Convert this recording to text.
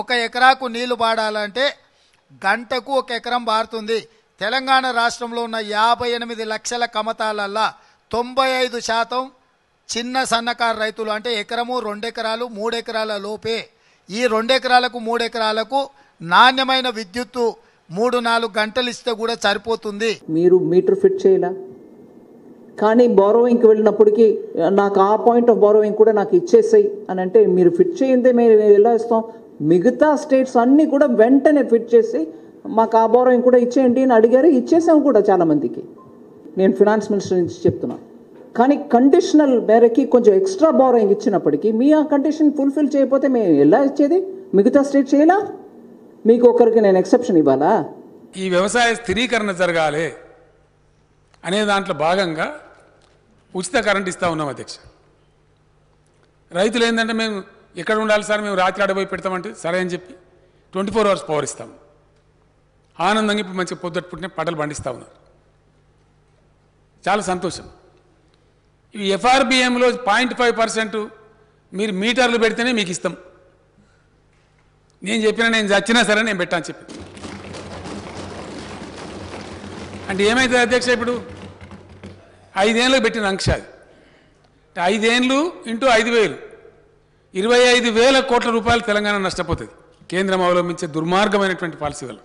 ఒక ఎకరాకు నీళ్లు పాడాలంటే గంటకు ఒక ఎకరం బారుతుంది. తెలంగాణ రాష్ట్రంలో ఉన్న 58 లక్షల కమతాలల్లా 95% చిన్న సన్నకారు రైతులు, అంటే ఎకరము 2 ఎకరాలు 3 ఎకరాల లోపే. ఈ 2 ఎకరాలకు 3 ఎకరాలకు నాణ్యమైన విద్యుత్తు 3-4 గంటలు ఇస్తే కూడా సరిపోతుంది. మీరు మీటర్ ఫిట్ చేయాల, కానీ బారోయింగ్కి వెళ్ళినప్పటికీ నాకు ఆ పాయింట్ ఆఫ్ బారోయింగ్ కూడా నాకు ఇచ్చేసాయి అని అంటే మీరు ఫిట్ చేయందే మేము ఎలా ఇస్తాం? మిగతా స్టేట్స్ అన్నీ కూడా వెంటనే ఫిట్ చేసి మాకు ఆ బారోయింగ్ కూడా ఇచ్చేయండి అని అడిగారు. ఇచ్చేసాం కూడా చాలామందికి. నేను ఫినాన్స్ మినిస్టర్ నుంచి చెప్తున్నాను. కానీ కండిషనల్ మేరకి కొంచెం ఎక్స్ట్రా బారోయింగ్ ఇచ్చినప్పటికీ మీ ఆ కండిషన్ ఫుల్ఫిల్ చేయకపోతే మేము ఎలా ఇచ్చేది? మిగతా స్టేట్ చేయాలా? మీకు ఒకరికి నేను ఎక్సెప్షన్ ఇవ్వాలా? ఈ వ్యవసాయ స్థిరీకరణ జరగాలి అనే దాంట్లో భాగంగా ఉచిత కరెంట్ ఇస్తూ ఉన్నాం అధ్యక్ష. రైతులు ఏంటంటే మేము ఎక్కడ ఉండాలి సార్, మేము రాత్రి ఆడబోయి పెడతామంటే సరే అని చెప్పి 24 hours పవర్ ఇస్తాం. ఆనందంగా ఇప్పుడు మంచిగా పొద్దుట పుట్టిన పంటలు పండిస్తూ ఉన్నారు. చాలా సంతోషం. ఈ ఎఫ్ఆర్బిఎంలో 0.5% మీరు మీటర్లు పెడితేనే మీకు ఇస్తాం. నేను చెప్పినా నేను చచ్చినా సరే నేను పెట్టాను చెప్పి. అంటే ఏమైతుంది అధ్యక్ష, ఇప్పుడు 5 ఏళ్ళకి పెట్టిన అంక్ష అది. 5 ఏళ్ళు ఇంటూ 5,000 25,000 కోట్ల రూపాయలు తెలంగాణ నష్టపోతుంది కేంద్రం అవలంబించే దుర్మార్గమైనటువంటి పాలసీ వల్ల.